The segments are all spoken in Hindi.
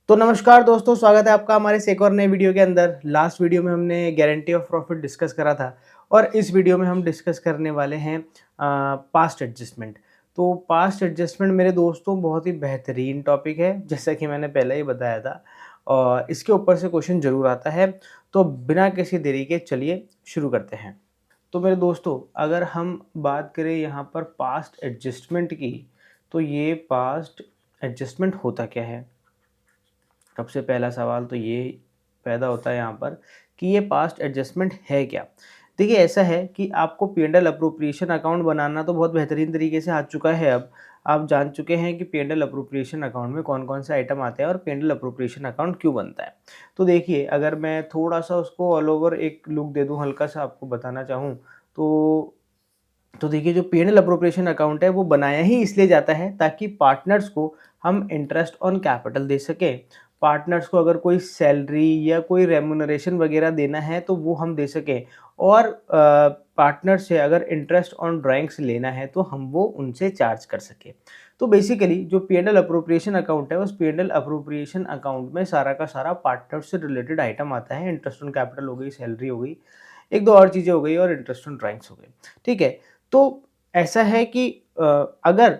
तो नमस्कार दोस्तों, स्वागत है आपका हमारे इस एक और नए वीडियो के अंदर। लास्ट वीडियो में हमने गारंटी ऑफ प्रॉफिट डिस्कस करा था और इस वीडियो में हम डिस्कस करने वाले हैं पास्ट एडजस्टमेंट। तो पास्ट एडजस्टमेंट मेरे दोस्तों बहुत ही बेहतरीन टॉपिक है, जैसा कि मैंने पहले ही बताया था, और इसके ऊपर से क्वेश्चन ज़रूर आता है। तो बिना किसी देरी के चलिए शुरू करते हैं। तो मेरे दोस्तों, अगर हम बात करें यहाँ पर पास्ट एडजस्टमेंट की, तो ये पास्ट एडजस्टमेंट होता क्या है? सबसे पहला सवाल तो ये पैदा होता है यहाँ पर कि ये पास्ट एडजस्टमेंट है क्या? देखिए, ऐसा है कि आपको पी&एल अप्रोप्रिएशन अकाउंट बनाना तो बहुत बेहतरीन तरीके से आ चुका है अब। आप जान चुके हैं कि पी&एल अप्रोप्रिएशन अकाउंट में कौन-कौन से आइटम आते हैं और पी&एल अप्रोप्रिएशन अकाउंट क्यों बनता है। तो देखिए, अगर मैं थोड़ा-सा उसको ऑल ओवर एक लुक दे दूँ, हल्का-सा आपको बताना चाहूँ, तो देखिए, जो पी&एल अप्रोप्रिएशन अकाउंट है वो बनाया ही इसलिए जाता है ताकि पार्टनर्स को हम इंटरेस्ट ऑन कैपिटल दे सकें। पार्टनर्स को अगर कोई सैलरी या कोई रेम्युनरेशन वगैरह देना है तो वो हम दे सकें, और पार्टनर से अगर इंटरेस्ट ऑन ड्राइंग्स लेना है तो हम वो उनसे चार्ज कर सकें। तो बेसिकली जो पी&एल अप्रोप्रिएशन अकाउंट है, उस पी&एल अप्रोप्रिएशन अकाउंट में सारा का सारा पार्टनर से रिलेटेड आइटम आता है। इंटरेस्ट ऑन कैपिटल हो गई, सैलरी हो गई, एक दो और चीज़ें हो गई, और इंटरेस्ट ऑन ड्राइंग्स हो गई। ठीक है? तो ऐसा है कि अगर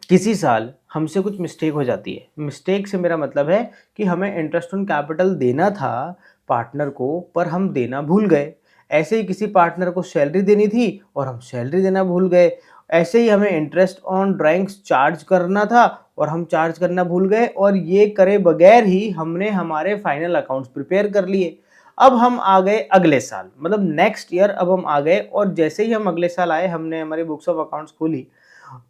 किसी साल हमसे कुछ मिस्टेक हो जाती है, मिस्टेक से मेरा मतलब है कि हमें इंटरेस्ट ऑन कैपिटल देना था पार्टनर को, पर हम देना भूल गए। ऐसे ही किसी पार्टनर को सैलरी देनी थी और हम सैलरी देना भूल गए। ऐसे ही हमें इंटरेस्ट ऑन ड्राइंग्स चार्ज करना था और हम चार्ज करना भूल गए, और ये करे बगैर ही हमने हमारे फाइनल अकाउंट्स प्रिपेयर कर लिए। अब हम आ गए अगले साल, मतलब नेक्स्ट ईयर। अब हम आ गए और जैसे ही हम अगले साल आए, हमने हमारी बुक्स ऑफ अकाउंट्स खोली,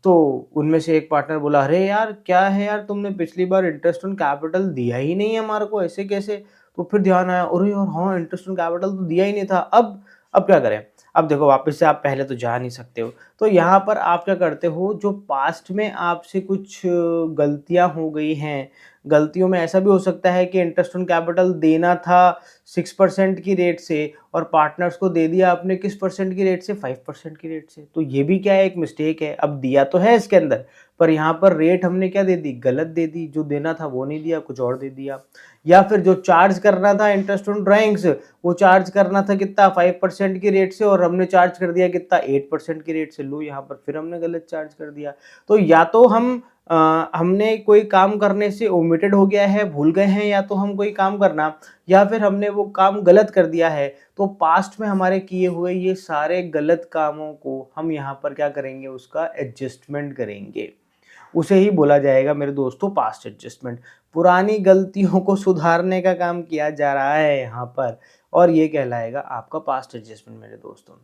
तो उनमें से एक पार्टनर बोला, अरे यार, क्या है यार, तुमने पिछली बार इंटरेस्ट ऑन कैपिटल दिया ही नहीं है हमारे को, ऐसे कैसे? तो फिर ध्यान आया, अरे यार हाँ, इंटरेस्ट ऑन कैपिटल तो दिया ही नहीं था। अब क्या करें? अब देखो, वापस से आप पहले तो जा नहीं सकते हो। तो यहाँ पर आप क्या करते हो, जो पास्ट में आपसे कुछ गलतियाँ हो गई हैं, गलतियों में ऐसा भी हो सकता है कि इंटरेस्ट ऑन कैपिटल देना था 6% की रेट से, और पार्टनर्स को दे दिया आपने किस परसेंट की रेट से? 5% की रेट से। तो ये भी क्या है, एक मिस्टेक है। अब दिया तो है इसके अंदर, पर यहाँ पर रेट हमने क्या दे दी? गलत दे दी। जो देना था वो नहीं दिया, कुछ और दे दिया। या फिर जो चार्ज करना था इंटरेस्ट ऑन ड्राइंग्स, वो चार्ज करना था कितना? 5% की रेट से, और हमने चार्ज कर दिया कितना? 8% की रेट से। लो, यहाँ पर फिर हमने गलत चार्ज कर दिया। तो या तो हमने कोई काम करने से ओमिटेड हो गया है, भूल गए हैं, या तो हम कोई काम करना, या फिर हमने वो काम गलत कर दिया है। तो पास्ट में हमारे किए हुए ये सारे गलत कामों को हम यहाँ पर क्या करेंगे? उसका एडजस्टमेंट करेंगे। उसे ही बोला जाएगा मेरे दोस्तों पास्ट एडजस्टमेंट। पुरानी गलतियों को सुधारने का काम किया जा रहा है यहाँ पर, और ये कहलाएगा आपका पास्ट एडजस्टमेंट मेरे दोस्तों।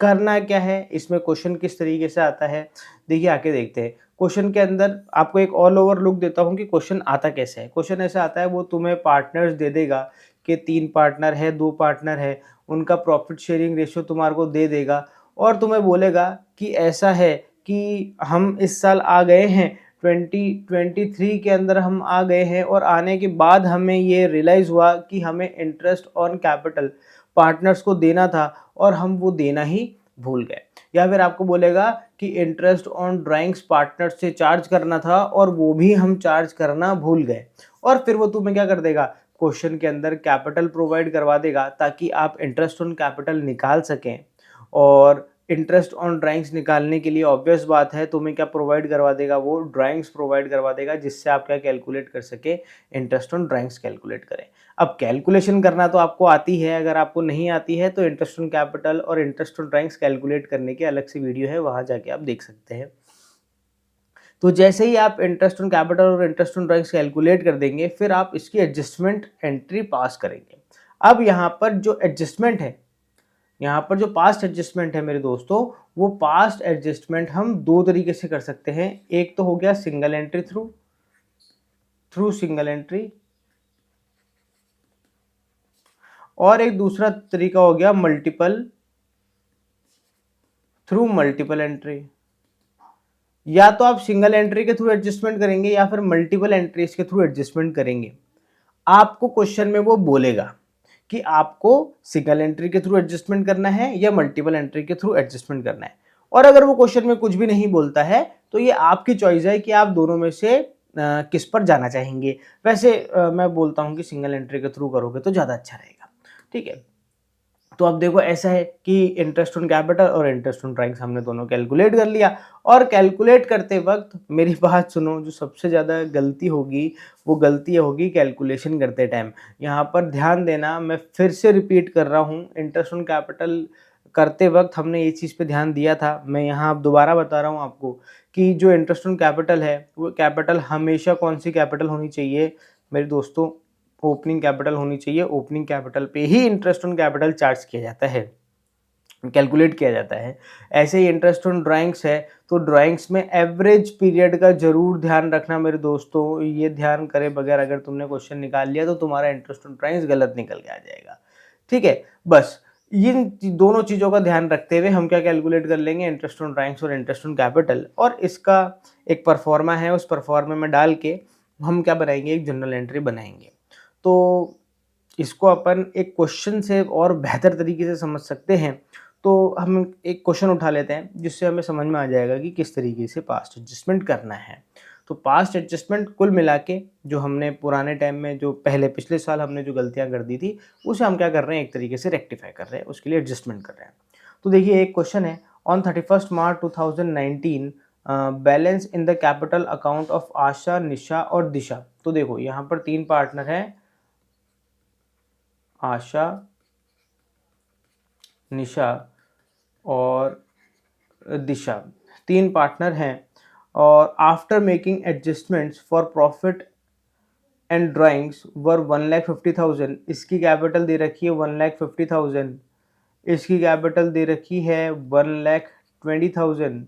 करना क्या है इसमें? क्वेश्चन किस तरीके से आता है, देखिए आके देखते हैं। क्वेश्चन के अंदर आपको एक ऑल ओवर लुक देता हूँ कि क्वेश्चन आता कैसे है। क्वेश्चन ऐसा आता है, वो तुम्हें पार्टनर्स दे देगा कि 3 पार्टनर है, 2 पार्टनर है, उनका प्रॉफिट शेयरिंग रेशियो तुम्हारे को दे देगा, और तुम्हें बोलेगा कि ऐसा है कि हम इस साल आ गए हैं, 2023 के अंदर हम आ गए हैं, और आने के बाद हमें ये रियलाइज़ हुआ कि हमें इंटरेस्ट ऑन कैपिटल पार्टनर्स को देना था और हम वो देना ही भूल गए। या फिर आपको बोलेगा कि इंटरेस्ट ऑन ड्राइंग्स पार्टनर से चार्ज करना था और वो भी हम चार्ज करना भूल गए, और फिर वो तुम्हें क्या कर देगा? क्वेश्चन के अंदर कैपिटल प्रोवाइड करवा देगा ताकि आप इंटरेस्ट ऑन कैपिटल निकाल सकें। और इंटरेस्ट ऑन ड्राइंग्स निकालने के लिए ऑब्वियस बात है, तुम्हें क्या प्रोवाइड करवा देगा? वो ड्राइंग्स प्रोवाइड करवा देगा, जिससे आप क्या कैलकुलेट कर सके? इंटरेस्ट ऑन ड्राइंग्स कैलकुलेट करें। अब कैलकुलेशन करना तो आपको आती है, अगर आपको नहीं आती है तो इंटरेस्ट ऑन कैपिटल और इंटरेस्ट ऑन ड्राइंग्स कैलकुलेट करने की अलग से वीडियो है, वहाँ जाके आप देख सकते हैं। तो जैसे ही आप इंटरेस्ट ऑन कैपिटल और इंटरेस्ट ऑन ड्राइंग्स कैलकुलेट कर देंगे, फिर आप इसकी एडजस्टमेंट एंट्री पास करेंगे। अब यहाँ पर जो एडजस्टमेंट है, यहाँ पर जो पास्ट एडजस्टमेंट है मेरे दोस्तों, वो पास्ट एडजस्टमेंट हम दो तरीके से कर सकते हैं। एक तो हो गया single entry through single entry, और एक दूसरा तरीका हो गया थ्रू मल्टीपल एंट्री। या तो आप सिंगल एंट्री के थ्रू एडजस्टमेंट करेंगे या फिर मल्टीपल एंट्रीज के थ्रू एडजस्टमेंट करेंगे। आपको क्वेश्चन में वो बोलेगा कि आपको सिंगल एंट्री के थ्रू एडजस्टमेंट करना है या मल्टीपल एंट्री के थ्रू एडजस्टमेंट करना है। और अगर वो क्वेश्चन में कुछ भी नहीं बोलता है, तो ये आपकी चॉइस है कि आप दोनों में से किस पर जाना चाहेंगे। वैसे मैं बोलता हूँ कि सिंगल एंट्री के थ्रू करोगे तो ज़्यादा अच्छा रहेगा, ठीक है। तो अब देखो ऐसा है कि इंटरेस्ट ऑन कैपिटल और इंटरेस्ट ऑन ड्राइंग्स हमने दोनों कैलकुलेट कर लिया, और कैलकुलेट करते वक्त मेरी बात सुनो, जो सबसे ज़्यादा गलती होगी वो गलती ये होगी कैलकुलेशन करते टाइम। यहाँ पर ध्यान देना, मैं फिर से रिपीट कर रहा हूँ, इंटरेस्ट ऑन कैपिटल करते वक्त हमने ये चीज़ पे ध्यान दिया था। मैं यहाँ अब दोबारा बता रहा हूँ आपको कि जो इंटरेस्ट ऑन कैपिटल है वो कैपिटल हमेशा कौन सी कैपिटल होनी चाहिए मेरे दोस्तों, ओपनिंग कैपिटल होनी चाहिए। ओपनिंग कैपिटल पे ही इंटरेस्ट ऑन कैपिटल चार्ज किया जाता है, कैलकुलेट किया जाता है। ऐसे ही इंटरेस्ट ऑन ड्राइंग्स है, तो ड्राइंग्स में एवरेज पीरियड का जरूर ध्यान रखना मेरे दोस्तों। ये ध्यान करे बगैर अगर तुमने क्वेश्चन निकाल लिया तो तुम्हारा इंटरेस्ट ऑन ड्राइंग्स गलत निकल के आ जाएगा, ठीक है। बस इन दोनों चीज़ों का ध्यान रखते हुए हम क्या कैलकुलेट कर लेंगे, इंटरेस्ट ऑन ड्राइंग्स और इंटरेस्ट ऑन कैपिटल, और इसका एक परफॉर्मा है, उस परफॉर्मा में डाल के हम क्या बनाएंगे, एक जनरल एंट्री बनाएंगे। तो इसको अपन एक क्वेश्चन से और बेहतर तरीके से समझ सकते हैं। तो हम एक क्वेश्चन उठा लेते हैं जिससे हमें समझ में आ जाएगा कि किस तरीके से पास्ट एडजस्टमेंट करना है। तो पास्ट एडजस्टमेंट कुल मिला के जो हमने पुराने टाइम में जो पहले पिछले साल हमने जो गलतियां कर दी थी उसे हम क्या कर रहे हैं, एक तरीके से रेक्टिफाई कर रहे हैं, उसके लिए एडजस्टमेंट कर रहे हैं। तो देखिए एक क्वेश्चन है, on 31 March 2019 balance in the capital account of Asha, Nisha और दिशा। तो देखो यहाँ पर तीन पार्टनर हैं, आशा, निशा और दिशा, तीन पार्टनर हैं। और after making adjustments for profit and drawings were 1,50,000। इसकी कैपिटल दे रखी है 1,50,000, इसकी कैपिटल दे रखी है 1,20,000,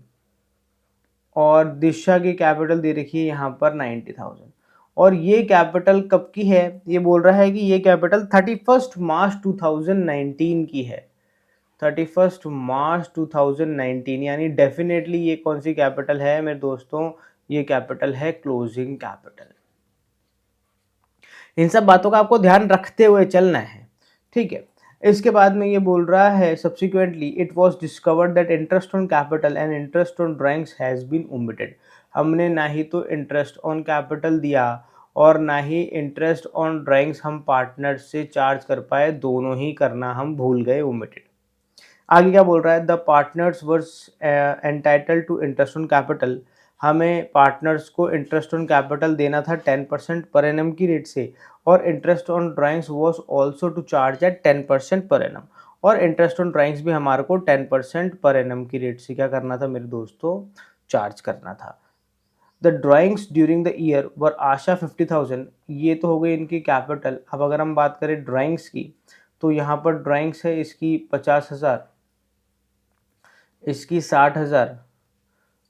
और दिशा की कैपिटल दे रखी है यहाँ पर 90,000। और ये कैपिटल कब की है, ये बोल रहा है कि ये कैपिटल 31 मार्च 2019 की है। 31 मार्च 2019, यानी डेफिनेटली ये कौन सी कैपिटल है मेरे दोस्तों, ये कैपिटल है क्लोजिंग कैपिटल। इन सब बातों का आपको ध्यान रखते हुए चलना है, ठीक है। इसके बाद में ये बोल रहा है subsequently it was discovered that interest on capital and interest on drawings has been omitted. हमने ना ही तो इंटरेस्ट ऑन कैपिटल दिया और ना ही इंटरेस्ट ऑन ड्राइंग्स हम पार्टनर से चार्ज कर पाए, दोनों ही करना हम भूल गए, ओमिटेड। आगे क्या बोल रहा है, the partners were entitled to interest on capital. हमें पार्टनर्स को इंटरेस्ट ऑन कैपिटल देना था 10% पर एनम की रेट से, और interest on drawings was also to charge at 10% per annum, और इंटरेस्ट ऑन ड्राइंग्स भी हमारे को 10% पर एनम की रेट से क्या करना था मेरे दोस्तों, चार्ज करना था। The drawings during the year were Asha 50,000। ये तो हो गई इनकी कैपिटल। अब अगर हम बात करें ड्राइंग्स की, तो यहाँ पर ड्राइंग्स है इसकी 50,000, इसकी 60,000,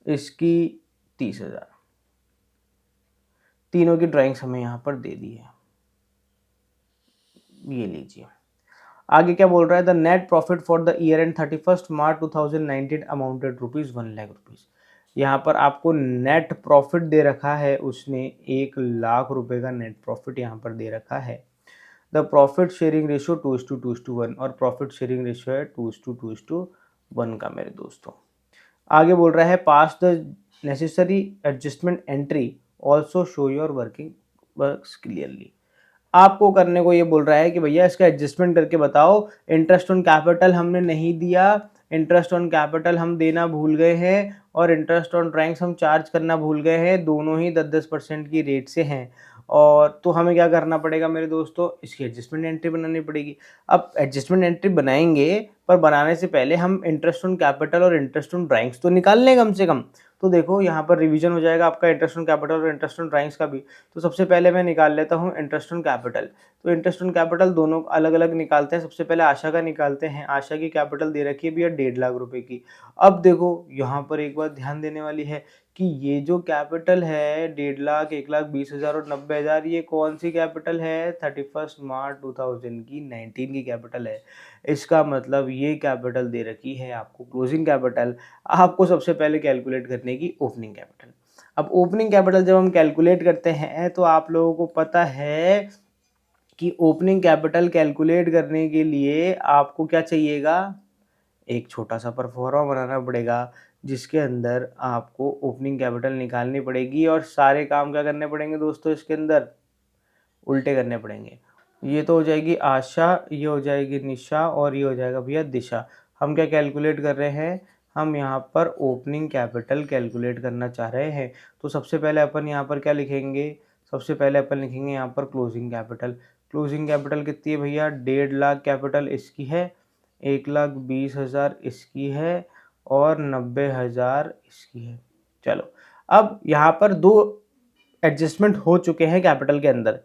इसकी 30,000, तीनों की ड्राइंग्स हमें यहाँ पर दे दी है, ये लीजिए। आगे क्या बोल रहा है, the net profit for the year and 31 March 2019 amounted ₹1,00,000। यहाँ पर आपको नेट प्रॉफिट दे रखा है उसने, 1,00,000 रुपए का नेट प्रॉफिट यहाँ पर दे रखा है। द प्रॉफिट शेयरिंग रेशियो 2:2:1, और प्रॉफिट शेयरिंग रेशियो है 2:2:1 का मेरे दोस्तों। आगे बोल रहा है pass the necessary adjustment entry also show your working works clearly. आपको करने को ये बोल रहा है कि भैया इसका एडजस्टमेंट करके बताओ, इंटरेस्ट ऑन कैपिटल हमने नहीं दिया, इंटरेस्ट ऑन कैपिटल हम देना भूल गए हैं, और इंटरेस्ट ऑन ड्राइंग्स हम चार्ज करना भूल गए हैं, दोनों ही 10-10% की रेट से हैं। और तो हमें क्या करना पड़ेगा मेरे दोस्तों, इसकी एडजस्टमेंट एंट्री बनानी पड़ेगी। अब एडजस्टमेंट एंट्री बनाएंगे, पर बनाने से पहले हम इंटरेस्ट ऑन कैपिटल और इंटरेस्ट ऑन ड्राइंग्स तो निकाल लें कम से कम। तो देखो यहाँ पर रिवीजन हो जाएगा आपका इंटरेस्ट ऑन कैपिटल और इंटरेस्ट ऑन ड्राइंग्स का भी। तो सबसे पहले मैं निकाल लेता हूँ इंटरेस्ट ऑन कैपिटल। तो इंटरेस्ट ऑन कैपिटल दोनों अलग अलग निकालते हैं। सबसे पहले आशा का निकालते हैं। आशा की कैपिटल दे रखी है भैया 1,50,000 रुपए की। अब देखो यहाँ पर एक बात ध्यान देने वाली है कि ये जो कैपिटल है 1,50,000, 1,20,000 और 90,000, ये कौन सी कैपिटल है, 31 मार्च 2019 की कैपिटल है। इसका मतलब ये कैपिटल दे रखी है आपको क्लोजिंग कैपिटल। आपको सबसे पहले कैलकुलेट करने की ओपनिंग कैपिटल। अब ओपनिंग कैपिटल जब हम कैलकुलेट करते हैं तो आप लोगों को पता है कि ओपनिंग कैपिटल कैलकुलेट करने के लिए आपको क्या चाहिएगा, एक छोटा सा परफॉर्मा बनाना पड़ेगा। जिसके अंदर आपको ओपनिंग कैपिटल निकालनी पड़ेगी और सारे काम क्या करने पड़ेंगे दोस्तों, इसके अंदर उल्टे करने पड़ेंगे। ये तो हो जाएगी आशा, ये हो जाएगी निशा और ये हो जाएगा भैया दिशा। हम क्या कैलकुलेट कर रहे हैं, हम यहाँ पर ओपनिंग कैपिटल कैलकुलेट करना चाह रहे हैं। तो सबसे पहले अपन यहाँ पर क्या लिखेंगे, सबसे पहले अपन लिखेंगे यहाँ पर क्लोजिंग कैपिटल। क्लोजिंग कैपिटल कितनी है भैया, 1.5 लाख कैपिटल इसकी है, 1,20,000 इसकी है और 90,000 इसकी है। चलो, अब यहाँ पर दो एडजस्टमेंट हो चुके हैं कैपिटल के अंदर।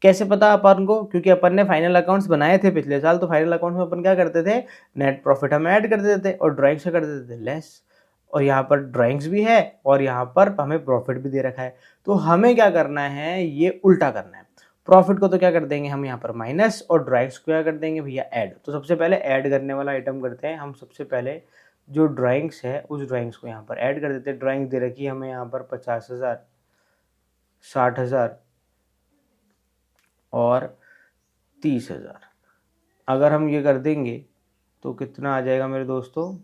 कैसे पता अपन को, क्योंकि अपन ने फाइनल अकाउंट्स बनाए थे पिछले साल, तो फाइनल अकाउंट्स में अपन क्या करते थे, नेट प्रॉफिट हम ऐड कर देते थे और ड्राइंग्स कर देते थे लेस। और यहाँ पर ड्राइंग्स भी है और यहाँ पर हमें प्रॉफिट भी दे रखा है। तो हमें क्या करना है, ये उल्टा करना है। प्रॉफिट को तो क्या कर देंगे हम यहाँ पर माइनस और ड्राइंग्स को क्या कर देंगे भैया ऐड। तो सबसे पहले ऐड करने वाला आइटम करते हैं हम। सबसे पहले जो ड्राइंग्स है उस ड्राइंग्स को यहाँ पर ऐड कर देते हैं। ड्राइंग दे रखी है हमें यहाँ पर 50,000, 60,000 और 30,000। अगर हम ये कर देंगे तो कितना आ जाएगा मेरे दोस्तों,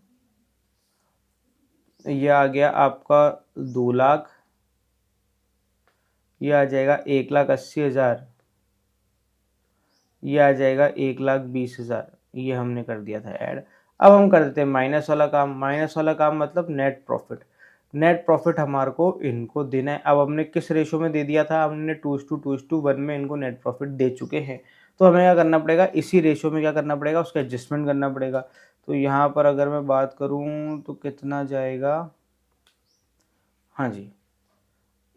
ये आ गया आपका 2 लाख, ये आ जाएगा 1,80,000, ये आ जाएगा 1,20,000। ये हमने कर दिया था ऐड। अब हम कर देते हैं माइनस वाला काम। माइनस वाला काम मतलब नेट प्रॉफिट। नेट प्रॉफिट हमारे को इनको देना है। अब हमने किस रेशो में दे दिया था, हमने 2:1 में इनको नेट प्रॉफिट दे चुके हैं। तो हमें क्या करना पड़ेगा, इसी रेशो में क्या करना पड़ेगा, उसका एडजस्टमेंट करना पड़ेगा। तो यहाँ पर अगर मैं बात करूँ तो कितना जाएगा, हाँ जी,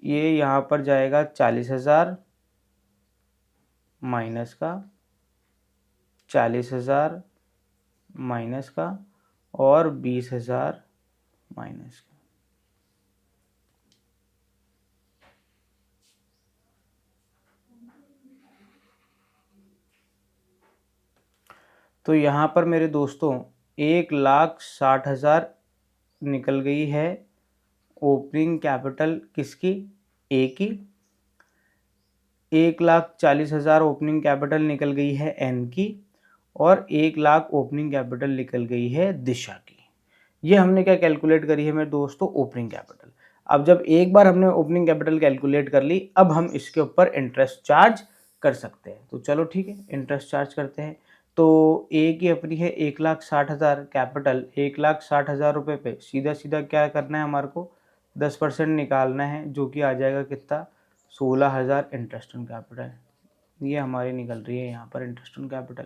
ये यहाँ पर जाएगा 40,000 माइनस का, 40,000 माइनस का और 20,000 माइनस का। तो यहाँ पर मेरे दोस्तों 1,60,000 निकल गई है ओपनिंग कैपिटल किसकी, ए की। 1,40,000 ओपनिंग कैपिटल निकल गई है एन की और 1 लाख ओपनिंग कैपिटल निकल गई है दिशा की। ये हमने क्या कैलकुलेट करी है मेरे दोस्तों, ओपनिंग कैपिटल। अब जब एक बार हमने ओपनिंग कैपिटल कैलकुलेट कर ली, अब हम इसके ऊपर इंटरेस्ट चार्ज कर सकते हैं। तो चलो ठीक है, इंटरेस्ट चार्ज करते हैं। तो ए की अपनी है 1,60,000 कैपिटल, 1,60,000 रुपये पे सीधा सीधा क्या करना है हमारे को, 10% निकालना है, जो कि आ जाएगा कितना, 16,000 इंटरेस्ट ऑन कैपिटल। ये हमारी निकल रही है यहाँ पर इंटरेस्ट ऑन कैपिटल।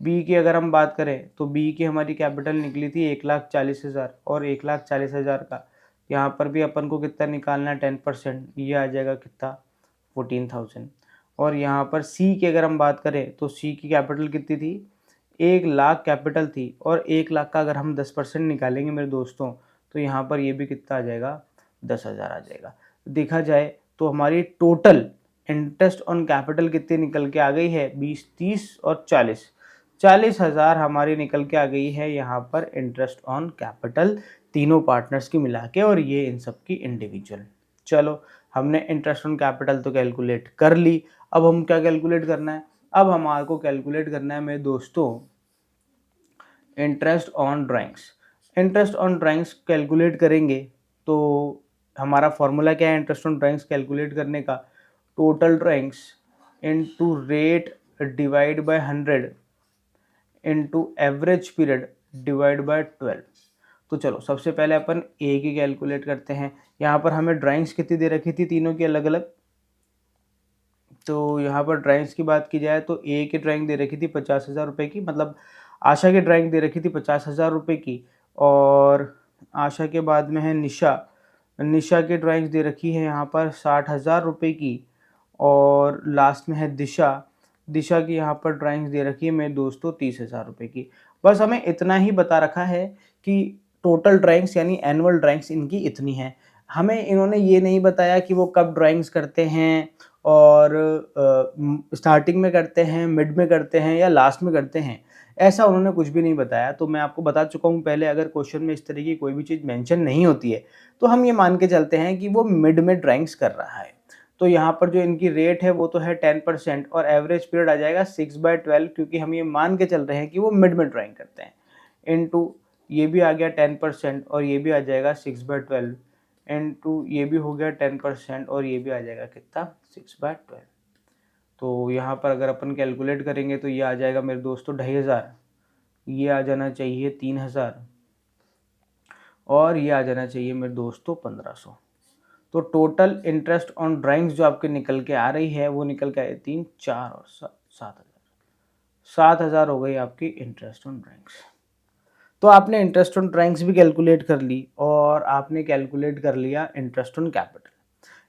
बी की अगर हम बात करें तो बी की हमारी कैपिटल निकली थी 1,40,000 और 1,40,000 का यहाँ पर भी अपन को कितना निकालना है, 10%। ये आ जाएगा कितना, 14,000। और यहाँ पर सी की अगर हम बात करें तो सी की कैपिटल कितनी थी, 1 लाख कैपिटल थी और 1 लाख का अगर हम 10% निकालेंगे मेरे दोस्तों, तो यहाँ पर ये भी कितना आ जाएगा, 10,000 आ जाएगा। देखा जाए तो हमारी टोटल इंटरेस्ट ऑन कैपिटल कितनी निकल के आ गई है, 20, 30 और 40, 40,000 हमारी निकल के आ गई है यहाँ पर इंटरेस्ट ऑन कैपिटल, तीनों पार्टनर्स की मिला के, और ये इन सब की इंडिविजुअल। चलो, हमने इंटरेस्ट ऑन कैपिटल तो कैलकुलेट कर ली। अब हम क्या कैलकुलेट करना है, अब हमारे को कैलकुलेट करना है मेरे दोस्तों interest on drawings. Interest on drawings calculate करेंगे तो हमारा फॉर्मूला क्या है इंटरेस्ट ऑन ड्राइंग्स कैलकुलेट करने का, total drawings into rate divide by 100 into average period divide by 12। तो चलो सबसे पहले अपन ए की कैलकुलेट करते हैं। यहाँ पर हमें ड्राइंग्स कितनी दे रखी थी, तीनों की अलग अलग। तो यहाँ पर ड्राइंग्स की बात की जाए तो ए की ड्राइंग दे रखी थी 50,000 रुपये की, मतलब आशा की ड्राइंग दे रखी थी 50,000 रुपये की। और आशा के बाद में है निशा, निशा की ड्राइंग्स दे रखी है यहाँ पर 60,000 रुपये की। और लास्ट में है दिशा, दिशा की यहाँ पर ड्राइंग्स दे रखी है मेरे दोस्तों 30,000 रुपये की। बस हमें इतना ही बता रखा है कि टोटल ड्राइंग्स यानी एनुअल ड्राइंग्स इनकी इतनी है। हमें इन्होंने ये नहीं बताया कि वो कब ड्राइंग्स करते हैं और स्टार्टिंग में करते हैं, मिड में करते हैं या लास्ट में करते हैं, ऐसा उन्होंने कुछ भी नहीं बताया। तो मैं आपको बता चुका हूँ पहले, अगर क्वेश्चन में इस तरह की कोई भी चीज़ मेंशन नहीं होती है तो हम ये मान के चलते हैं कि वो मिड में ड्राइंग्स कर रहा है। तो यहाँ पर जो इनकी रेट है वो तो है 10% और एवरेज पीरियड आ जाएगा 6/12, क्योंकि हम ये मान के चल रहे हैं कि वो मिड में ड्राइंग करते हैं, इनटू ये भी आ गया 10% और ये भी आ जाएगा 6/12 इंटू ये भी हो गया 10% और ये भी आ जाएगा कितना 6/12। तो यहाँ पर अगर अपन कैलकुलेट करेंगे तो ये आ जाएगा मेरे दोस्तों 2500, ये आ जाना चाहिए 3000 और ये आ जाना चाहिए मेरे दोस्तों 1500। तो टोटल इंटरेस्ट ऑन ड्राइंग्स जो आपके निकल के आ रही है वो निकल के आए 3, 4 और 7,000 हो गई आपकी इंटरेस्ट ऑन ड्राइंग्स। तो आपने इंटरेस्ट ऑन ड्राइंग्स भी कैलकुलेट कर ली और आपने कैलकुलेट कर लिया इंटरेस्ट ऑन कैपिटल।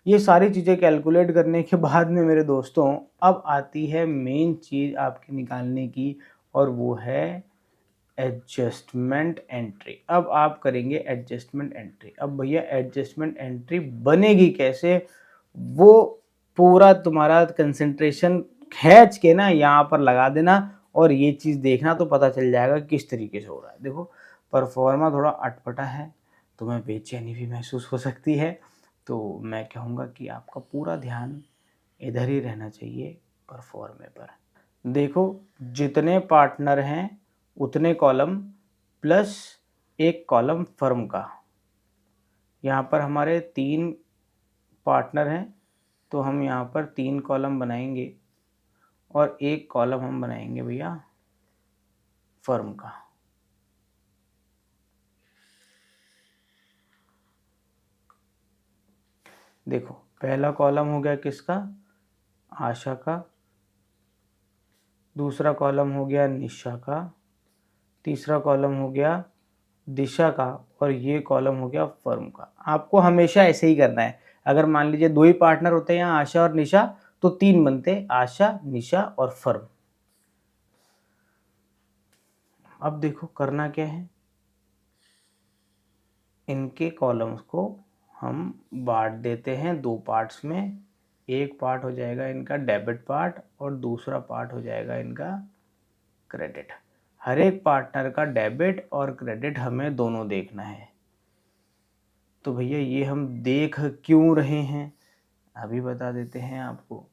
ये सारी चीज़ें कैलकुलेट करने के बाद में मेरे दोस्तों अब आती है मेन चीज़ आपकी निकालने की, और वो है एडजस्टमेंट एंट्री। अब आप करेंगे एडजस्टमेंट एंट्री। अब भैया एडजस्टमेंट एंट्री बनेगी कैसे, वो पूरा तुम्हारा कंसंट्रेशन खींच के ना यहाँ पर लगा देना और ये चीज़ देखना तो पता चल जाएगा किस तरीके से हो रहा है। देखो परफॉर्मा थोड़ा अटपटा है, तुम्हें बेचैनी भी महसूस हो सकती है, तो मैं कहूँगा कि आपका पूरा ध्यान इधर ही रहना चाहिए परफॉर्मे पर। देखो जितने पार्टनर हैं उतने कॉलम प्लस एक कॉलम फर्म का। यहाँ पर हमारे 3 पार्टनर हैं तो हम यहाँ पर 3 कॉलम बनाएंगे और एक कॉलम हम बनाएंगे भैया फर्म का। देखो पहला कॉलम हो गया किसका, आशा का, दूसरा कॉलम हो गया निशा का, तीसरा कॉलम हो गया दिशा का और ये कॉलम हो गया फर्म का। आपको हमेशा ऐसे ही करना है। अगर मान लीजिए 2 ही पार्टनर होते हैं यहाँ आशा और निशा तो 3 बनते, आशा निशा और फर्म। अब देखो करना क्या है, इनके कॉलम्स को हम बांट देते हैं 2 पार्ट्स में। एक पार्ट हो जाएगा इनका डेबिट पार्ट और दूसरा पार्ट हो जाएगा इनका क्रेडिट। हर एक पार्टनर का डेबिट और क्रेडिट हमें दोनों देखना है। तो भैया ये हम देख क्यों रहे हैं अभी बता देते हैं आपको।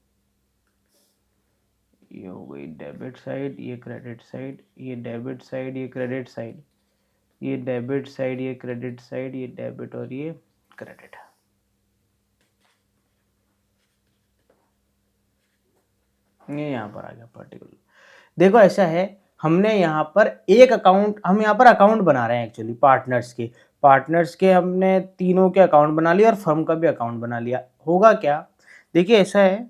ये हो गई डेबिट साइड, ये क्रेडिट साइड, ये डेबिट साइड, ये क्रेडिट साइड, ये डेबिट साइड, ये क्रेडिट साइड, ये डेबिट और ये क्रेडिट। ये यहाँ पर आ गया पर्टिकुलर। देखो ऐसा है, हमने यहाँ पर एक अकाउंट, हम यहाँ पर अकाउंट बना रहे हैं एक्चुअली पार्टनर्स के हमने तीनों के अकाउंट बना लिया और फर्म का भी अकाउंट बना लिया। होगा क्या, देखिए ऐसा है,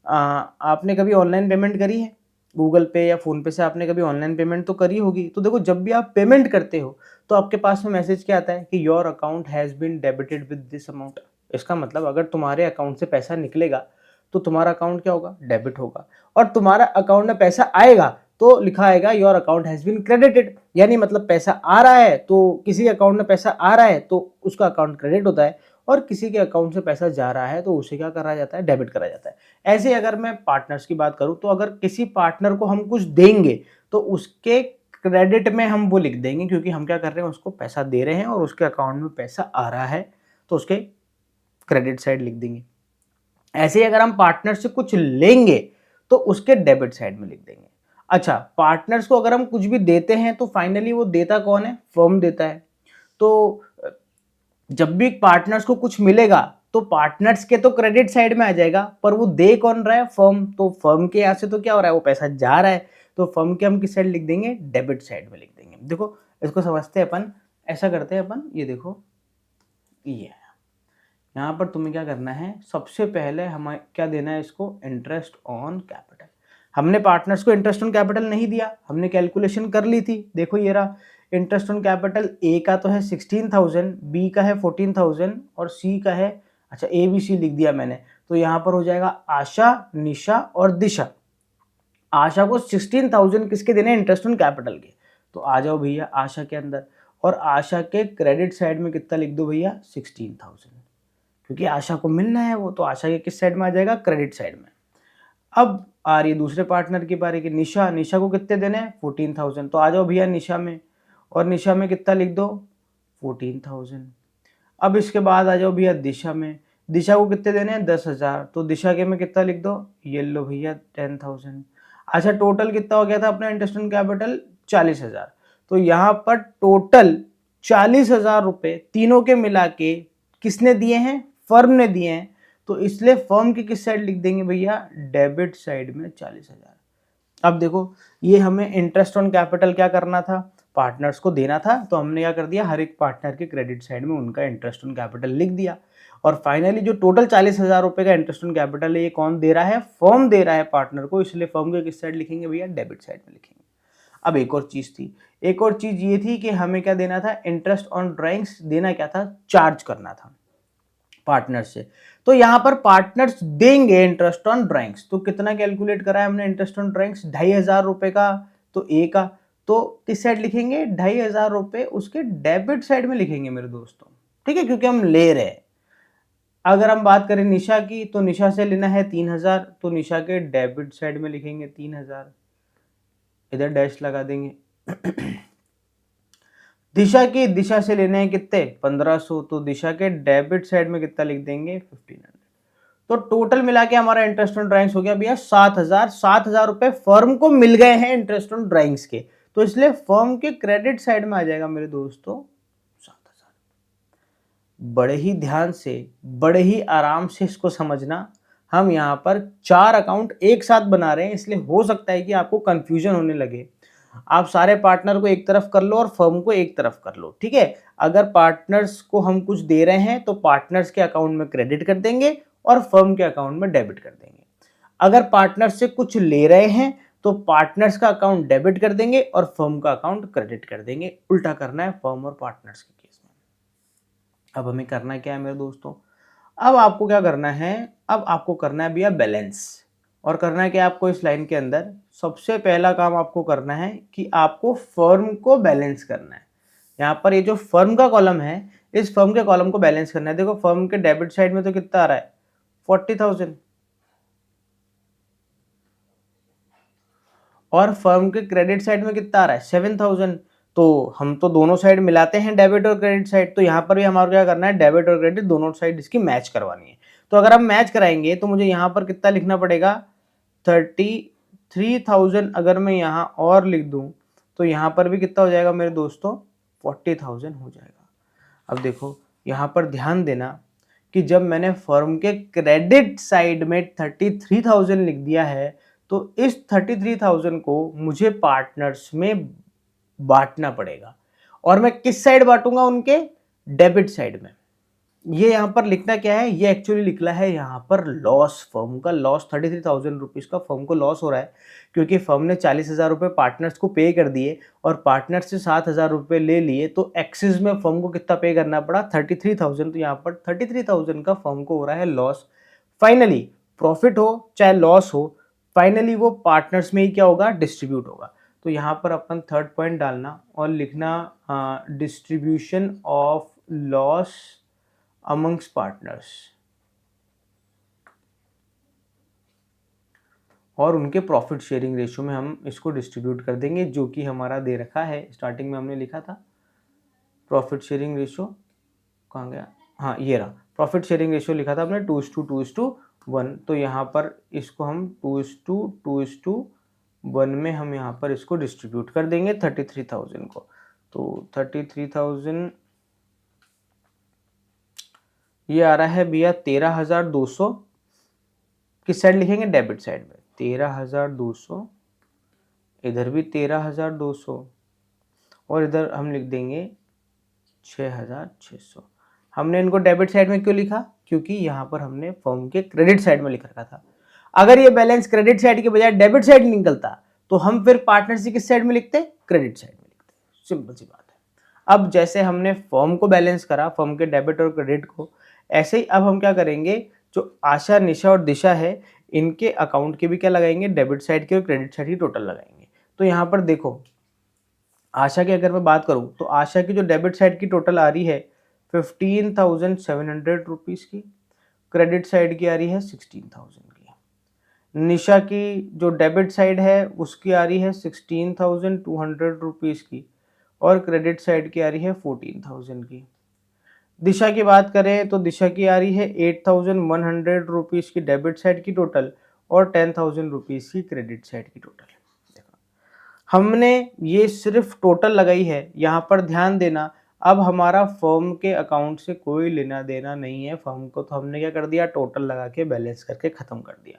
आपने कभी ऑनलाइन पेमेंट करी है गूगल पे या फ़ोन पे से, आपने कभी ऑनलाइन पेमेंट तो करी होगी। तो देखो जब भी आप पेमेंट करते हो तो आपके पास में मैसेज क्या आता है कि your account has been debited with this amount. इसका मतलब अगर तुम्हारे अकाउंट से पैसा निकलेगा तो तुम्हारा अकाउंट क्या होगा, डेबिट होगा, और तुम्हारा अकाउंट में पैसा आएगा तो लिखा आएगा your account has been credited. यानी मतलब पैसा आ रहा है तो किसी अकाउंट में पैसा आ रहा है तो उसका अकाउंट क्रेडिट होता है, और किसी के अकाउंट से पैसा जा रहा है तो उसे क्या करा जाता है, डेबिट करा जाता है। ऐसे अगर मैं पार्टनर्स की बात करूं तो अगर किसी पार्टनर को हम कुछ देंगे तो उसके क्रेडिट में हम वो लिख देंगे, क्योंकि हम क्या कर रहे हैं, उसको पैसा दे रहे हैं और उसके अकाउंट में पैसा आ रहा है तो उसके क्रेडिट साइड लिख देंगे। ऐसे ही अगर हम पार्टनर से कुछ लेंगे तो उसके डेबिट साइड में लिख देंगे। अच्छा, पार्टनर्स को अगर हम कुछ भी देते हैं तो फाइनली वो देता कौन है, फर्म देता है। तो जब भी पार्टनर्स को कुछ मिलेगा तो पार्टनर्स के तो क्रेडिट साइड में आ जाएगा, पर वो दे कौन रहा है, फर्म। तो फर्म के यहाँ से तो क्या हो रहा है, वो पैसा जा रहा है, तो फर्म के हम किस साइड लिख देंगे, डेबिट साइड में लिख देंगे। देखो इसको समझते हैं अपन, ऐसा करते हैं अपन, ये देखो ये यहाँ पर तुम्हें क्या करना है, सबसे पहले हमें क्या देना है, इसको इंटरेस्ट ऑन कैपिटल। हमने पार्टनर्स को इंटरेस्ट ऑन कैपिटल नहीं दिया, हमने कैलकुलेशन कर ली थी। देखो ये रहा इंटरेस्ट ऑन कैपिटल, ए का तो है 16,000, बी का है 14,000 और सी का है, अच्छा ए बी सी लिख दिया मैंने। तो यहाँ पर हो जाएगा आशा, निशा और दिशा। आशा को 16,000 किसके देने, इंटरेस्ट ऑन कैपिटल के। तो आ जाओ भैया आशा के अंदर, और आशा के क्रेडिट साइड में कितना लिख दो भैया, 16,000, क्योंकि आशा को मिलना है वो, तो आशा के किस साइड में आ जाएगा, क्रेडिट साइड में। अब आ रही है दूसरे पार्टनर की बारी की, निशा। निशा को कितने देने हैं, 14,000। तो आ जाओ भैया निशा में, और निशा में कितना लिख दो, 14,000। अब इसके बाद आ जाओ भैया दिशा में, दिशा को कितने देने हैं, 10,000। तो दिशा के में कितना लिख दो, ये लो भैया 10,000। अच्छा टोटल कितना हो गया था अपना इंटरेस्ट ऑन कैपिटल, 40,000। तो यहाँ पर टोटल 40,000 रुपये तीनों के मिला के किसने दिए हैं, फर्म ने दिए हैं। तो इसलिए फर्म की किस साइड लिख देंगे भैया, डेबिट साइड में 40,000। अब देखो ये हमें इंटरेस्ट ऑन कैपिटल क्या करना था, पार्टनर्स को देना था, तो हमने क्या कर दिया, हर एक पार्टनर के क्रेडिट साइड में उनका इंटरेस्ट ऑन कैपिटल लिख दिया। और फाइनली जो टोटल 40,000 रुपये का इंटरेस्ट ऑन कैपिटल है, ये कौन दे रहा है, फर्म दे रहा है पार्टनर को, इसलिए फर्म के किस साइड लिखेंगे भैया, डेबिट साइड में लिखेंगे। अब एक और चीज थी, एक और चीज ये थी कि हमें क्या देना था, इंटरेस्ट ऑन ड्राइंग्स देना क्या था, चार्ज करना था पार्टनर्स से। तो यहां पर पार्टनर्स देंगे इंटरेस्ट ऑन ड्राइंग्स, तो कितना कैलकुलेट करा है हमने इंटरेस्ट ऑन ड्राइंग्स, 2,500 रुपए का, तो ए का, तो किस साइड लिखेंगे, 2,500 रुपए उसके डेबिट साइड में लिखेंगे मेरे दोस्तों, ठीक है, क्योंकि हम ले रहे हैं। अगर हम बात करें निशा की, तो निशा से लेना है 3,000, तो निशा के डेबिट साइड में लिखेंगे 3,000, इधर डैश लगा देंगे। दिशा की, दिशा से लेने हैं कितने, 1,500, तो दिशा के डेबिट साइड में कितना लिख देंगे, 1,500। तो टोटल मिला के हमारा इंटरेस्ट ऑन ड्राइंग्स हो गया भैया 7,000। 7,000 रुपए फर्म को मिल गए हैं इंटरेस्ट ऑन ड्राइंग्स के, तो इसलिए फर्म के क्रेडिट साइड में आ जाएगा मेरे दोस्तों 7,000। बड़े ही ध्यान से, बड़े ही आराम से इसको समझना। हम यहाँ पर 4 अकाउंट एक साथ बना रहे हैं, इसलिए हो सकता है कि आपको कंफ्यूजन होने लगे। आप सारे पार्टनर को एक तरफ कर लो और फर्म को एक तरफ कर लो, ठीक है। अगर पार्टनर्स को हम कुछ दे रहे हैं तो पार्टनर्स के अकाउंट में क्रेडिट कर देंगे और फर्म के अकाउंट में डेबिट कर देंगे। अगर पार्टनर्स से कुछ ले रहे हैं तो पार्टनर्स का अकाउंट डेबिट कर देंगे और फर्म का अकाउंट क्रेडिट कर देंगे। उल्टा करना है फर्म और पार्टनर्स के केस में। अब हमें करना क्या है मेरे दोस्तों, अब आपको क्या करना है, अब आपको करना है भैया बैलेंस। और करना है क्या आपको, इस लाइन के अंदर सबसे पहला काम आपको करना है कि आपको फर्म को बैलेंस करना है। यहाँ पर ये जो फर्म का कॉलम है, इस फर्म के कॉलम को बैलेंस करना है। देखो फर्म के डेबिट साइड में तो कितना आ रहा है, 40,000, और फर्म के क्रेडिट साइड में कितना आ रहा है, 7,000। तो हम तो दोनों साइड मिलाते हैं, डेबिट और क्रेडिट साइड, तो यहाँ पर भी हमारा क्या करना है, डेबिट और क्रेडिट दोनों साइड इसकी मैच करवानी है। तो अगर हम मैच कराएंगे तो मुझे यहाँ पर कितना लिखना पड़ेगा, 33,000 अगर मैं यहाँ और लिख दूं तो यहाँ पर भी कितना हो जाएगा मेरे दोस्तों, 40,000 हो जाएगा। अब देखो यहाँ पर ध्यान देना कि जब मैंने फर्म के क्रेडिट साइड में 33,000 लिख दिया है, तो इस 33,000 को मुझे पार्टनर्स में बांटना पड़ेगा। और मैं किस साइड बांटूंगा, उनके डेबिट साइड में। ये यहाँ पर लिखना क्या है, ये एक्चुअली लिखना है यहाँ पर लॉस, फर्म का लॉस, 33,000 रुपीज़ का फर्म को लॉस हो रहा है, क्योंकि फर्म ने 40,000 रुपये पार्टनर्स को पे कर दिए और पार्टनर्स से 7,000 रुपये ले लिए, तो एक्सिस में फर्म को कितना पे करना पड़ा, 33,000। तो यहाँ पर 33,000 का फर्म को हो रहा है लॉस। फाइनली प्रॉफिट हो चाहे लॉस हो, फाइनली वो पार्टनर्स में ही क्या होगा, डिस्ट्रीब्यूट होगा। तो यहाँ पर अपन थर्ड पॉइंट डालना और लिखना distribution of loss amongst partners, और उनके प्रॉफिट शेयरिंग रेशियो में हम इसको डिस्ट्रीब्यूट कर देंगे, जो कि हमारा दे रखा है, स्टार्टिंग में हमने लिखा था प्रॉफिट शेयरिंग रेशियो, कहाँ गया, हाँ ये रहा, प्रॉफिट शेयरिंग रेशियो लिखा था हमने 2:1। तो यहाँ पर इसको हम 2:1 में हम यहाँ पर इसको डिस्ट्रीब्यूट कर देंगे 33,000 को। तो 33,000 ये आ रहा है भैया 13,200, किस साइड लिखेंगे, डेबिट साइड में 13,200, इधर भी 13,200, और इधर हम लिख देंगे 6,600। हमने इनको डेबिट साइड में क्यों लिखा, क्योंकि यहाँ पर हमने फर्म के क्रेडिट साइड में लिख रखा था। अगर ये बैलेंस क्रेडिट साइड के बजाय डेबिट साइड निकलता तो हम फिर पार्टनरशिप किस साइड में लिखते, क्रेडिट साइड में लिखते। सिंपल सी बात है। अब जैसे हमने फर्म को बैलेंस करा, फर्म के डेबिट और क्रेडिट को, ऐसे ही अब हम क्या करेंगे, जो आशा, निशा और दिशा है, इनके अकाउंट के भी क्या लगाएंगे, डेबिट साइड के और क्रेडिट साइड की टोटल लगाएंगे। तो यहाँ पर देखो आशा की अगर मैं बात करूँ तो आशा की जो डेबिट साइड की टोटल आ रही है 15,700 रुपीज़ की, क्रेडिट साइड की आ रही है 16,000 की। निशा की जो डेबिट साइड है उसकी आ रही है 16,200 रुपीज़ की, और क्रेडिट साइड की आ रही है 14,000 की। दिशा की बात करें तो दिशा की आ रही है 8,100 रुपीज़ की डेबिट साइड की टोटल और 10,000 रुपीज़ की क्रेडिट साइड की टोटल। हमने ये सिर्फ टोटल लगाई है, यहाँ पर ध्यान देना। अब हमारा फर्म के अकाउंट से कोई लेना देना नहीं है फर्म को, तो हमने क्या कर दिया, टोटल लगा के बैलेंस करके ख़त्म कर दिया।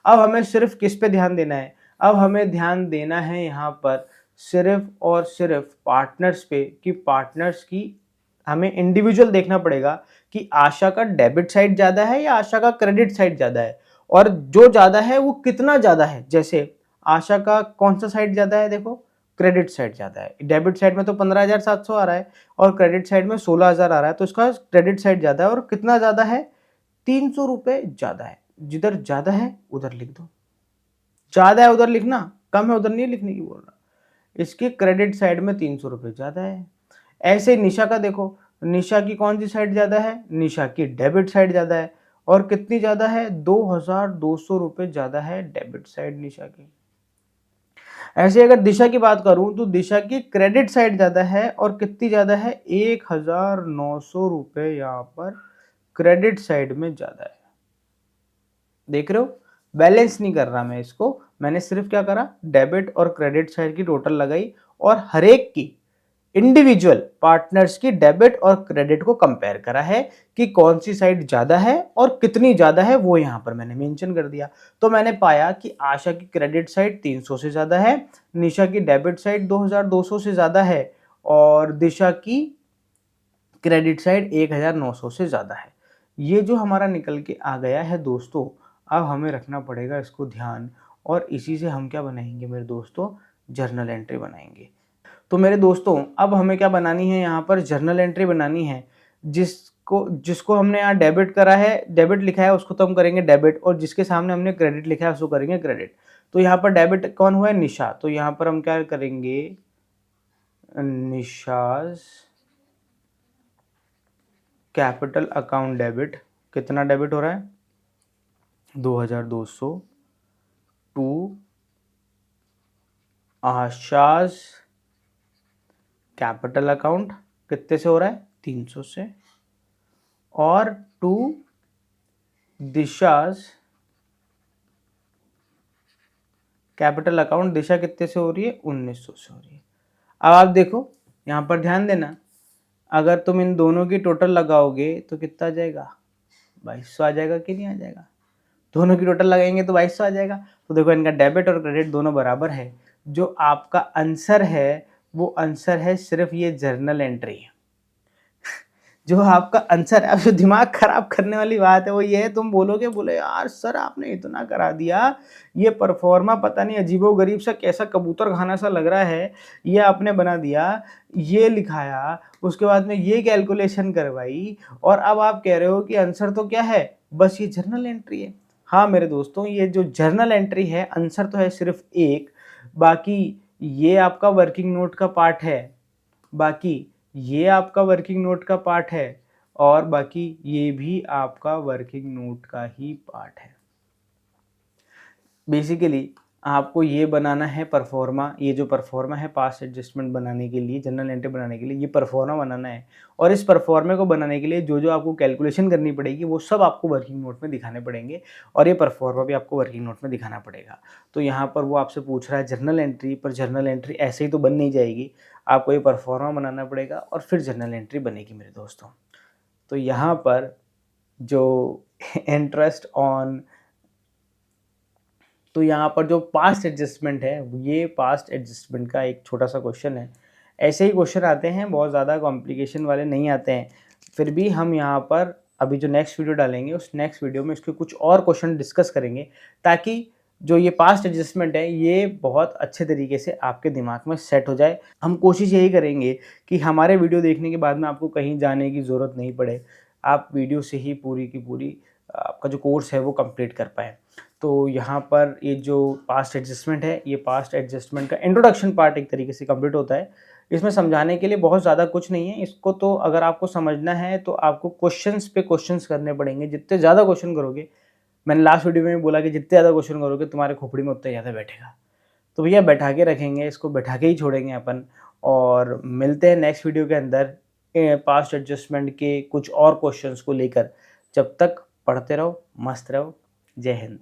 अब हमें सिर्फ किस पे ध्यान देना है, अब हमें ध्यान देना है यहाँ पर सिर्फ और सिर्फ पार्टनर्स पे, कि पार्टनर्स की हमें इंडिविजुअल देखना पड़ेगा कि आशा का डेबिट साइड ज़्यादा है या आशा का क्रेडिट साइड ज़्यादा है, और जो ज़्यादा है वो कितना ज़्यादा है। जैसे आशा का कौन सा साइड ज़्यादा है, देखो क्रेडिट साइड ज़्यादा है। डेबिट साइड में तो 15,700 आ रहा है और क्रेडिट साइड में 16,000 आ रहा है, तो इसका क्रेडिट साइड ज़्यादा है। और कितना ज़्यादा है, 300 रुपये ज़्यादा है। जिधर ज़्यादा है उधर लिख दो, ज़्यादा है उधर लिखना, कम है उधर नहीं लिखने की बोल रहा। इसके क्रेडिट साइड में 300 रुपये ज़्यादा है। ऐसे निशा का देखो, निशा की कौन सी साइड ज़्यादा है, निशा की डेबिट साइड ज़्यादा है। और कितनी ज़्यादा है, 2,200 रुपये ज़्यादा है डेबिट साइड निशा की। ऐसे अगर दिशा की बात करूं तो दिशा की क्रेडिट साइड ज़्यादा है, और कितनी ज़्यादा है, 1,900 रुपये यहाँ पर क्रेडिट साइड में ज़्यादा है। देख रहे हो, बैलेंस नहीं कर रहा मैं इसको, मैंने सिर्फ क्या करा, डेबिट और क्रेडिट साइड की टोटल लगाई और हर एक की इंडिविजुअल पार्टनर्स की डेबिट और क्रेडिट को कंपेयर करा है कि कौन सी साइड ज्यादा है और कितनी ज्यादा है, वो यहां पर मैंने मेंशन कर दिया। तो मैंने पाया कि आशा की क्रेडिट साइड 300 से ज्यादा है, निशा की डेबिट साइड 2,200 से ज्यादा है, और दिशा की क्रेडिट साइड 1,900 से ज्यादा है। ये जो हमारा निकल के आ गया है दोस्तों, अब हमें रखना पड़ेगा इसको ध्यान, और इसी से हम क्या बनाएंगे मेरे दोस्तों, जर्नल एंट्री बनाएंगे। तो मेरे दोस्तों अब हमें क्या बनानी है, यहाँ पर जर्नल एंट्री बनानी है। जिसको जिसको हमने यहाँ डेबिट करा है, डेबिट लिखा है, उसको तो हम करेंगे डेबिट, और जिसके सामने हमने क्रेडिट लिखा है उसको करेंगे क्रेडिट। तो यहाँ पर डेबिट कौन हुआ है, निशा, तो यहाँ पर हम क्या करेंगे, निशाज कैपिटल अकाउंट डेबिट। कितना डेबिट हो रहा है, 2,200 टू आशाज कैपिटल अकाउंट, कितने से हो रहा है, 300 से, और टू दिशाज कैपिटल अकाउंट, दिशा कितने से हो रही है, 1,900 से हो रही है। अब आप देखो यहाँ पर ध्यान देना, अगर तुम इन दोनों की टोटल लगाओगे तो कितना आ जाएगा, 2,200 आ जाएगा कि नहीं आ जाएगा, दोनों की टोटल लगाएंगे तो 2,200 आ जाएगा। तो देखो इनका डेबिट और क्रेडिट दोनों बराबर है। जो आपका आंसर है वो आंसर है सिर्फ ये जर्नल एंट्री। जो आपका आंसर है, अब जो दिमाग खराब करने वाली बात है वो ये है, तुम बोलोगे, बोले यार सर आपने इतना करा दिया, ये परफॉर्मा पता नहीं अजीबोगरीब सा कैसा कबूतर खाना सा लग रहा है, ये आपने बना दिया, ये लिखाया, उसके बाद में ये कैलकुलेशन करवाई, और अब आप कह रहे हो कि आंसर तो क्या है, बस ये जर्नल एंट्री है। हाँ मेरे दोस्तों, ये जो जर्नल एंट्री है, आंसर तो है सिर्फ एक, बाकी ये आपका वर्किंग नोट का पार्ट है, बाकी ये आपका वर्किंग नोट का पार्ट है, और बाकी ये भी आपका वर्किंग नोट का ही पार्ट है। बेसिकली आपको ये बनाना है परफॉर्मा, ये जो परफॉर्मा है पास्ट एडजस्टमेंट बनाने के लिए, जनरल एंट्री बनाने के लिए ये परफॉर्मा बनाना है, और इस परफॉर्मे को बनाने के लिए जो जो आपको कैलकुलेशन करनी पड़ेगी वो सब आपको वर्किंग नोट में दिखाने पड़ेंगे, और ये परफॉर्मा भी आपको वर्किंग नोट में दिखाना पड़ेगा। तो यहाँ पर वो आपसे पूछ रहा है जर्नल एंट्री, पर जर्नल एंट्री ऐसे ही तो बन नहीं जाएगी, आपको ये परफॉर्मा बनाना पड़ेगा और फिर जर्नल एंट्री बनेगी मेरे दोस्तों। तो यहाँ पर जो इंटरेस्ट ऑन, तो यहाँ पर जो पास्ट एडजस्टमेंट है, ये पास्ट एडजस्टमेंट का एक छोटा सा क्वेश्चन है। ऐसे ही क्वेश्चन आते हैं, बहुत ज़्यादा कॉम्प्लिकेशन वाले नहीं आते हैं। फिर भी हम यहाँ पर अभी जो नेक्स्ट वीडियो डालेंगे उस नेक्स्ट वीडियो में इसके कुछ और क्वेश्चन डिस्कस करेंगे, ताकि जो ये पास्ट एडजस्टमेंट है ये बहुत अच्छे तरीके से आपके दिमाग में सेट हो जाए। हम कोशिश यही करेंगे कि हमारे वीडियो देखने के बाद में आपको कहीं जाने की ज़रूरत नहीं पड़े, आप वीडियो से ही पूरी की पूरी आपका जो कोर्स है वो कंप्लीट कर पाएँ। तो यहाँ पर ये जो पास्ट एडजस्टमेंट है, ये पास्ट एडजस्टमेंट का इंट्रोडक्शन पार्ट एक तरीके से कंप्लीट होता है। इसमें समझाने के लिए बहुत ज़्यादा कुछ नहीं है, इसको तो अगर आपको समझना है तो आपको क्वेश्चंस पे क्वेश्चंस करने पड़ेंगे। जितने ज़्यादा क्वेश्चन करोगे, मैंने लास्ट वीडियो में भी बोला कि जितने ज़्यादा क्वेश्चन करोगे तुम्हारे खोपड़ी में उतना ज़्यादा बैठेगा। तो भैया बैठा के रखेंगे, इसको बैठा के ही छोड़ेंगे अपन, और मिलते हैं नेक्स्ट वीडियो के अंदर पास्ट एडजस्टमेंट के कुछ और क्वेश्चंस को लेकर। जब तक पढ़ते रहो, मस्त रहो। जय हिंद।